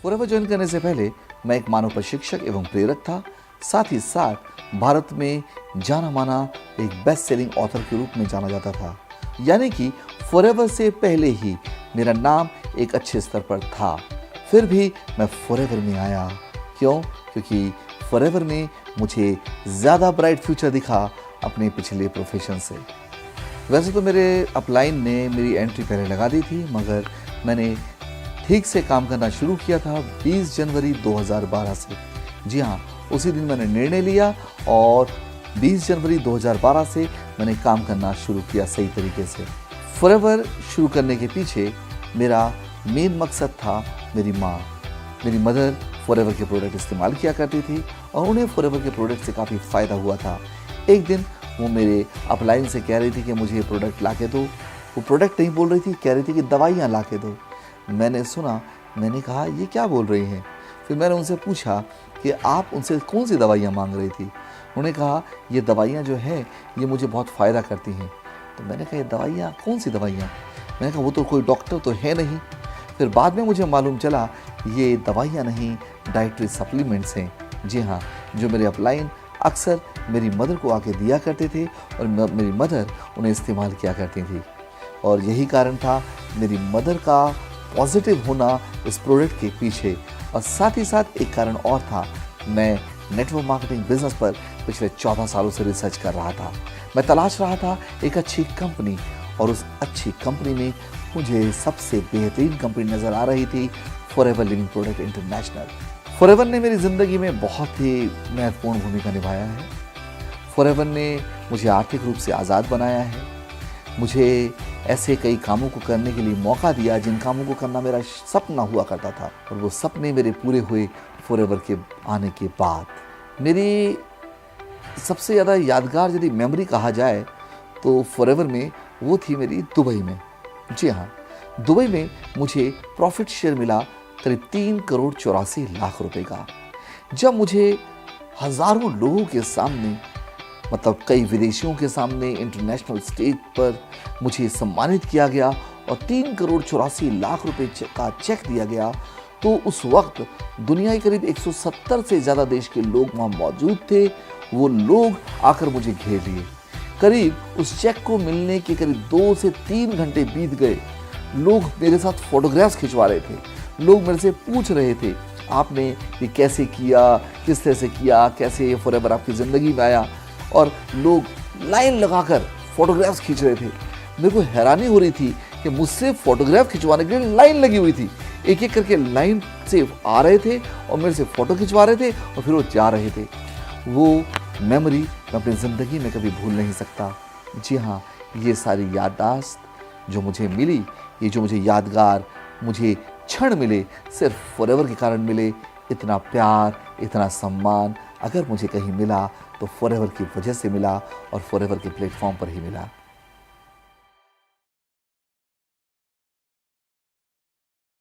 Forever join करने से पहले मैं एक मानव प्रशिक्षक एवं प्रेरक था। साथ ही साथ भारत में जाना माना एक बेस्ट सेलिंग ऑथर के रूप में जाना जाता था। यानी कि फॉरएवर से पहले ही मेरा नाम एक अच्छे स्तर पर था। फिर भी मैं फॉरएवर में आया। क्यों? क्योंकि फॉरएवर में मुझे ज़्यादा ब्राइट फ्यूचर दिखा अपने पिछले प्रोफेशन से। वैसे तो मेरे अपलाइन ने मेरी एंट्री पहले लगा दी थी, मगर मैंने ठीक से काम करना शुरू किया था 20 जनवरी 2012 से। जी हाँ, उसी दिन मैंने निर्णय लिया और 20 जनवरी 2012 से मैंने काम करना शुरू किया सही तरीके से। फॉरएवर शुरू करने के पीछे मेरा मेन मकसद था मेरी माँ। मेरी मदर फॉरएवर के प्रोडक्ट इस्तेमाल किया करती थी और उन्हें फॉरएवर के प्रोडक्ट से काफ़ी फ़ायदा हुआ था। एक दिन वो मेरे अपलाइन से कह रही थी कि मुझे ये प्रोडक्ट ला के दो। वो प्रोडक्ट नहीं बोल रही थी, कह रही थी कि दवाइयाँ ला के दो। मैंने सुना, मैंने कहा ये क्या बोल रही हैं। फिर मैंने उनसे पूछा कि आप उनसे कौन सी दवाइयाँ मांग रही थी। उन्होंने कहा ये दवाइयाँ जो है ये मुझे बहुत फ़ायदा करती हैं। तो मैंने कहा ये दवाइयाँ कौन सी दवाइयाँ? मैंने कहा वो तो कोई डॉक्टर तो है नहीं। फिर बाद में मुझे मालूम चला ये दवाइयाँ नहीं, डाइटरी सप्लीमेंट्स हैं। जी हाँ, जो मेरे अपलाइन अक्सर मेरी मदर को आके दिया करते थे और मेरी मदर उन्हें इस्तेमाल किया करती थी। और यही कारण था मेरी मदर का पॉजिटिव होना इस प्रोडक्ट के पीछे। और साथ ही साथ एक कारण और था, मैं नेटवर्क मार्केटिंग बिजनेस पर पिछले 14 सालों से रिसर्च कर रहा था। मैं तलाश रहा था एक अच्छी कंपनी, और उस अच्छी कंपनी में मुझे सबसे बेहतरीन कंपनी नज़र आ रही थी, forever living product international. Forever ने मेरी ज़िंदगी में बहुत ही महत्वपूर्ण भूमिका निभाया है। फॉरएवर ने मुझे आर्थिक रूप से आज़ाद बनाया है। मुझे ऐसे कई कामों को करने के लिए मौका दिया जिन कामों को करना मेरा सपना हुआ करता था, और वो सपने मेरे पूरे हुए फॉरएवर के आने के बाद। मेरी सबसे ज़्यादा यादगार यदि मेमोरी कहा जाए तो फॉरएवर में वो थी मेरी दुबई में। जी हाँ, दुबई में मुझे प्रॉफिट शेयर मिला करीब 3 करोड़ 84 लाख रुपए का। जब मुझे हज़ारों लोगों के सामने, मतलब कई विदेशियों के सामने इंटरनेशनल स्टेज पर मुझे सम्मानित किया गया और 3 करोड़ 84 लाख रुपए का चेक दिया गया, तो उस वक्त दुनिया के करीब 170 से ज़्यादा देश के लोग वहाँ मौजूद थे। वो लोग आकर मुझे घेर लिए। करीब उस चेक को मिलने के करीब 2 से 3 घंटे बीत गए। लोग मेरे साथ फोटोग्राफ्स खिंचवा रहे थे। लोग मेरे से पूछ रहे थे आपने ये कैसे किया, किस तरह से किया, कैसे ये फॉरएवर आपकी ज़िंदगी में आया। और लोग लाइन लगाकर फोटोग्राफ्स खींच रहे थे। मेरे को हैरानी हो रही थी कि मुझसे फोटोग्राफ खिंचवाने के लिए लाइन लगी हुई थी। एक एक करके लाइन से आ रहे थे और मेरे से फ़ोटो खिंचवा रहे थे और फिर वो जा रहे थे। वो मेमोरी मैं अपनी ज़िंदगी में कभी भूल नहीं सकता। जी हाँ, ये सारी याददाश्त जो मुझे मिली, ये जो मुझे यादगार मुझे क्षण मिले, सिर्फ फॉरएवर के कारण मिले। इतना प्यार, इतना सम्मान अगर मुझे कहीं मिला तो फॉरएवर की वजह से मिला और फॉरएवर के प्लेटफॉर्म पर ही मिला।